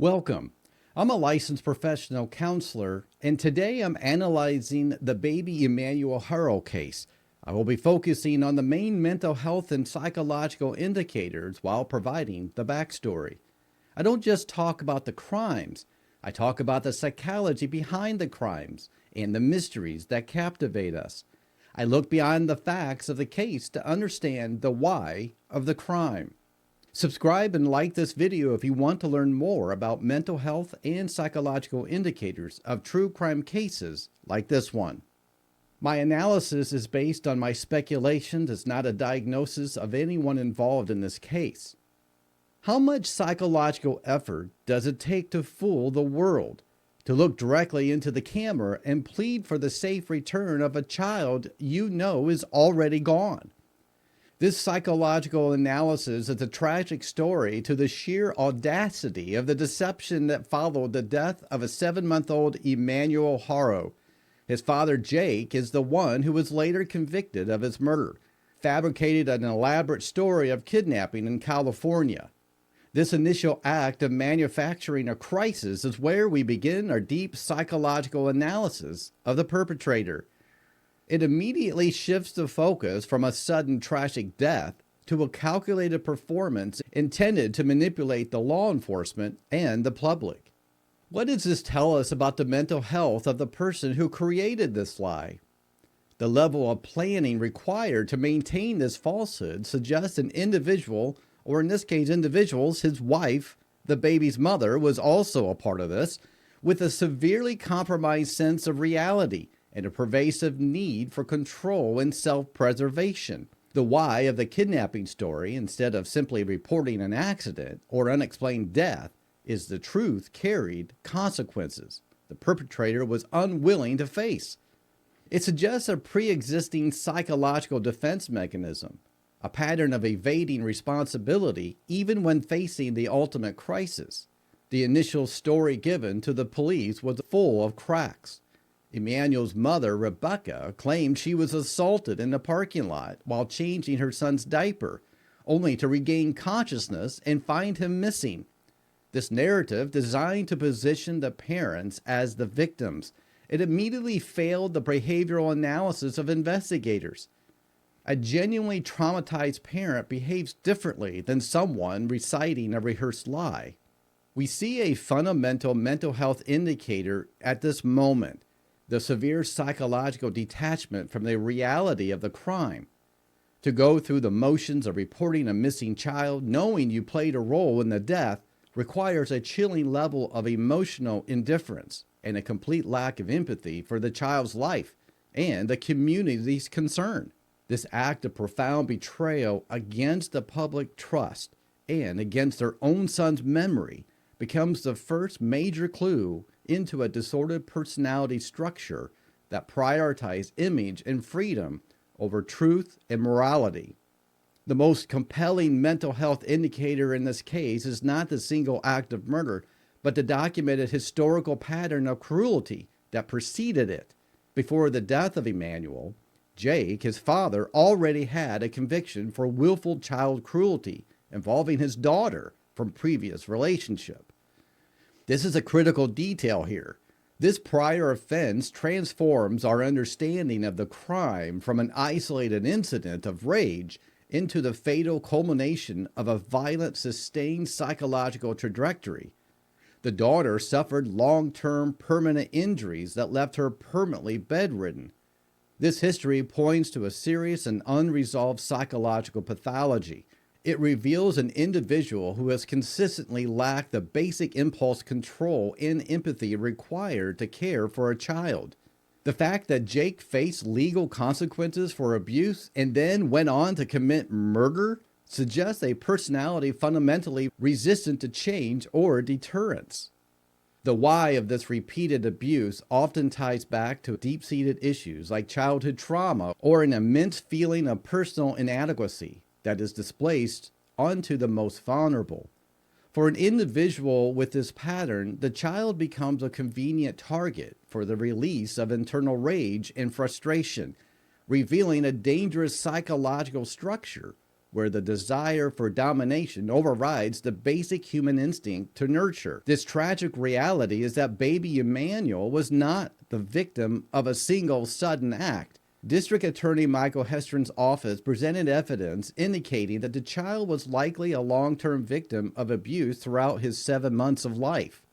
Welcome. I'm a licensed professional counselor, and today I'm analyzing the Baby Emmanuel Haro case. I will be focusing on the main mental health and psychological indicators while providing the backstory. I don't just talk about the crimes, I talk about the psychology behind the crimes and the mysteries that captivate us. I look beyond the facts of the case to understand the why of the crime. Subscribe and like this video if you want to learn more about mental health and psychological indicators of true crime cases like this one. My analysis is based on my speculations. It's not a diagnosis of anyone involved in this case. How much psychological effort does it take to fool the world? To look directly into the camera and plead for the safe return of a child you know is already gone? This psychological analysis is a tragic story to the sheer audacity of the deception that followed the death of a 7-month-old Emmanuel Haro. His father, Jake, is the one who was later convicted of his murder, fabricated an elaborate story of kidnapping in California. This initial act of manufacturing a crisis is where we begin our deep psychological analysis of the perpetrator. It immediately shifts the focus from a sudden tragic death to a calculated performance intended to manipulate the law enforcement and the public. What does this tell us about the mental health of the person who created this lie? The level of planning required to maintain this falsehood suggests an individual, or in this case individuals, his wife, the baby's mother, was also a part of this, with a severely compromised sense of reality and a pervasive need for control and self-preservation. The why of the kidnapping story, instead of simply reporting an accident or unexplained death, is the truth carried consequences the perpetrator was unwilling to face. It suggests a pre-existing psychological defense mechanism, a pattern of evading responsibility even when facing the ultimate crisis. The initial story given to the police was full of cracks. Emmanuel's mother, Rebecca, claimed she was assaulted in the parking lot while changing her son's diaper, only to regain consciousness and find him missing. This narrative, designed to position the parents as the victims, it immediately failed the behavioral analysis of investigators. A genuinely traumatized parent behaves differently than someone reciting a rehearsed lie. We see a fundamental mental health indicator at this moment: the severe psychological detachment from the reality of the crime. To go through the motions of reporting a missing child, knowing you played a role in the death, requires a chilling level of emotional indifference and a complete lack of empathy for the child's life and the community's concern. This act of profound betrayal against the public trust and against their own son's memory becomes the first major clue into a disordered personality structure that prioritizes image and freedom over truth and morality. The most compelling mental health indicator in this case is not the single act of murder, but the documented historical pattern of cruelty that preceded it. Before the death of Emmanuel, Jake, his father, already had a conviction for willful child cruelty involving his daughter from previous relationship. This is a critical detail here. This prior offense transforms our understanding of the crime from an isolated incident of rage into the fatal culmination of a violent, sustained psychological trajectory. The daughter suffered long-term permanent injuries that left her permanently bedridden. This history points to a serious and unresolved psychological pathology. It reveals an individual who has consistently lacked the basic impulse control and empathy required to care for a child. The fact that Jake faced legal consequences for abuse and then went on to commit murder suggests a personality fundamentally resistant to change or deterrence. The why of this repeated abuse often ties back to deep-seated issues like childhood trauma or an immense feeling of personal inadequacy that is displaced onto the most vulnerable. For an individual with this pattern, the child becomes a convenient target for the release of internal rage and frustration, revealing a dangerous psychological structure where the desire for domination overrides the basic human instinct to nurture. This tragic reality is that baby Emmanuel was not the victim of a single sudden act. District Attorney Michael Hestron's office presented evidence indicating that the child was likely a long-term victim of abuse throughout his 7 months of life.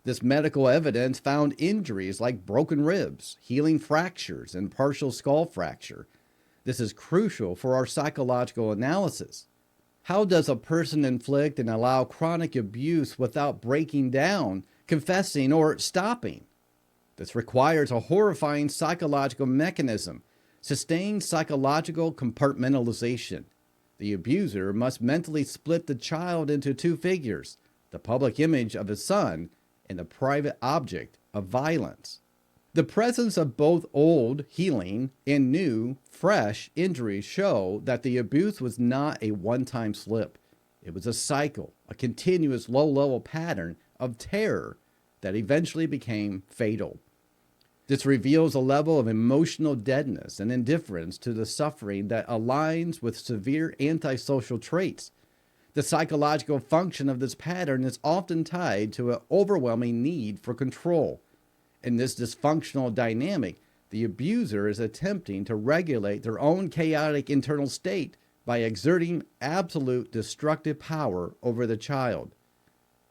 This medical evidence found injuries like broken ribs, healing fractures, and partial skull fracture. This is crucial for our psychological analysis. How does a person inflict and allow chronic abuse without breaking down, confessing, or stopping? This requires a horrifying psychological mechanism, sustained psychological compartmentalization. The abuser must mentally split the child into two figures, the public image of his son and the private object of violence. The presence of both old, healing, and new, fresh injuries show that the abuse was not a one-time slip. It was a cycle, a continuous low-level pattern of terror that eventually became fatal. This reveals a level of emotional deadness and indifference to the suffering that aligns with severe antisocial traits. The psychological function of this pattern is often tied to an overwhelming need for control. In this dysfunctional dynamic, the abuser is attempting to regulate their own chaotic internal state by exerting absolute destructive power over the child.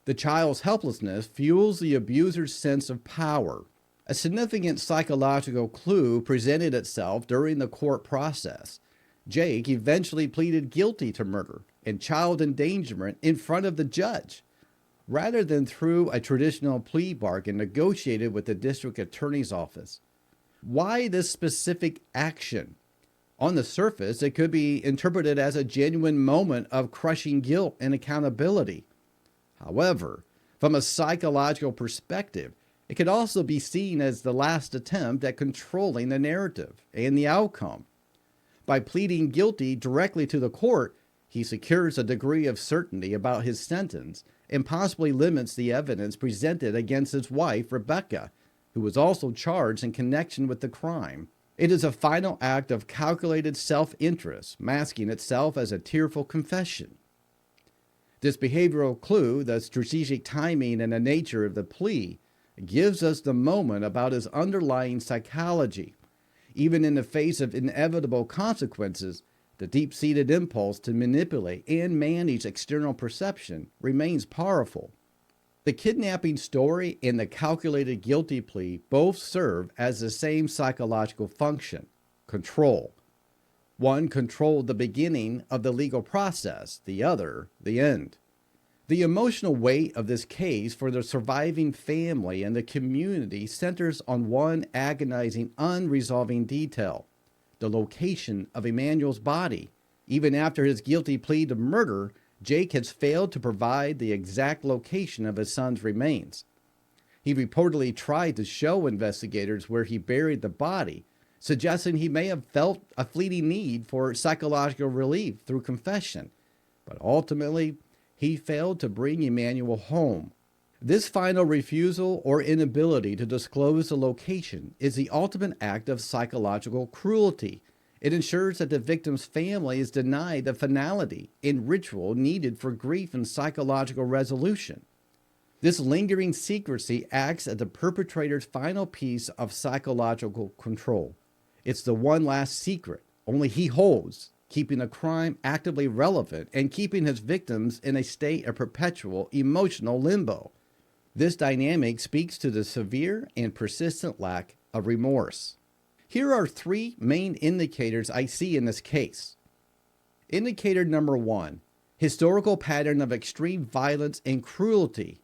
The child's helplessness fuels the abuser's sense of power. A significant psychological clue presented itself during the court process. Jake eventually pleaded guilty to murder and child endangerment in front of the judge, rather than through a traditional plea bargain negotiated with the district attorney's office. Why this specific action? On the surface, it could be interpreted as a genuine moment of crushing guilt and accountability. However, from a psychological perspective, it could also be seen as the last attempt at controlling the narrative and the outcome. By pleading guilty directly to the court, he secures a degree of certainty about his sentence and possibly limits the evidence presented against his wife, Rebecca, who was also charged in connection with the crime. It is a final act of calculated self-interest, masking itself as a tearful confession. This behavioral clue, the strategic timing and the nature of the plea, gives us the moment about his underlying psychology. Even in the face of inevitable consequences, the deep-seated impulse to manipulate and manage external perception remains powerful. The kidnapping story and the calculated guilty plea both serve as the same psychological function: control. One controlled the beginning of the legal process, the other, the end. The emotional weight of this case for the surviving family and the community centers on one agonizing, unresolving detail: the location of Emmanuel's body. Even after his guilty plea to murder, Jake has failed to provide the exact location of his son's remains. He reportedly tried to show investigators where he buried the body, suggesting he may have felt a fleeting need for psychological relief through confession, but ultimately he failed to bring Emmanuel home. This final refusal or inability to disclose the location is the ultimate act of psychological cruelty. It ensures that the victim's family is denied the finality and ritual needed for grief and psychological resolution. This lingering secrecy acts as the perpetrator's final piece of psychological control. It's the one last secret only he holds, keeping the crime actively relevant and keeping his victims in a state of perpetual emotional limbo. This dynamic speaks to the severe and persistent lack of remorse. Here are three main indicators I see in this case. Indicator number 1, historical pattern of extreme violence and cruelty.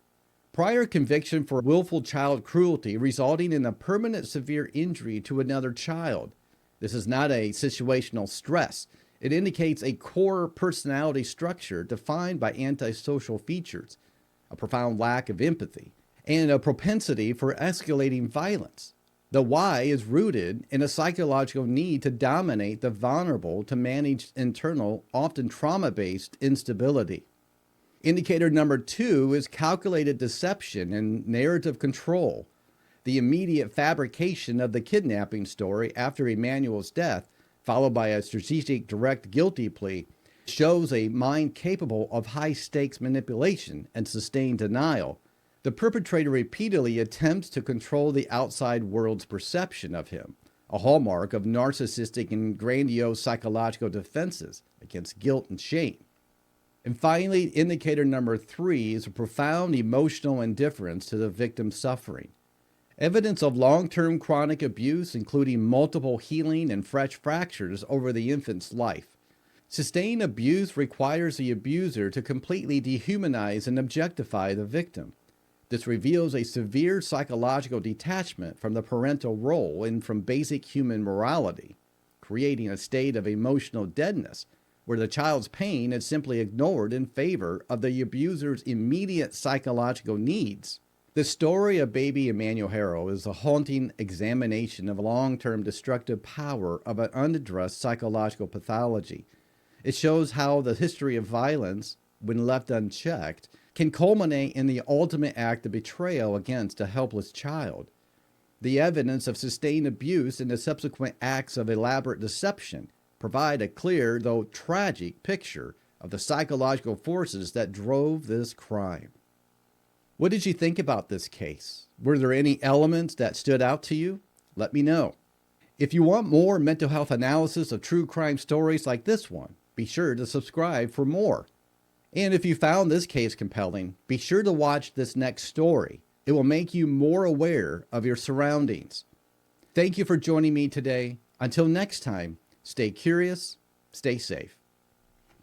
Prior conviction for willful child cruelty resulting in a permanent severe injury to another child. This is not a situational stress. It indicates a core personality structure defined by antisocial features, a profound lack of empathy, and a propensity for escalating violence. The why is rooted in a psychological need to dominate the vulnerable to manage internal, often trauma-based instability. Indicator number 2 is calculated deception and narrative control. The immediate fabrication of the kidnapping story after Emmanuel's death, followed by a strategic direct guilty plea, shows a mind capable of high-stakes manipulation and sustained denial. The perpetrator repeatedly attempts to control the outside world's perception of him, a hallmark of narcissistic and grandiose psychological defenses against guilt and shame. And finally, indicator number 3 is a profound emotional indifference to the victim's suffering. Evidence of long-term chronic abuse, including multiple healing and fresh fractures over the infant's life. Sustained abuse requires the abuser to completely dehumanize and objectify the victim. This reveals a severe psychological detachment from the parental role and from basic human morality, creating a state of emotional deadness where the child's pain is simply ignored in favor of the abuser's immediate psychological needs. The story of Baby Emmanuel Haro is a haunting examination of long-term destructive power of an unaddressed psychological pathology. It shows how the history of violence, when left unchecked, can culminate in the ultimate act of betrayal against a helpless child. The evidence of sustained abuse and the subsequent acts of elaborate deception provide a clear, though tragic, picture of the psychological forces that drove this crime. What did you think about this case? Were there any elements that stood out to you? Let me know. If you want more mental health analysis of true crime stories like this one, be sure to subscribe for more. And if you found this case compelling, be sure to watch this next story. It will make you more aware of your surroundings. Thank you for joining me today. Until next time, stay curious, stay safe.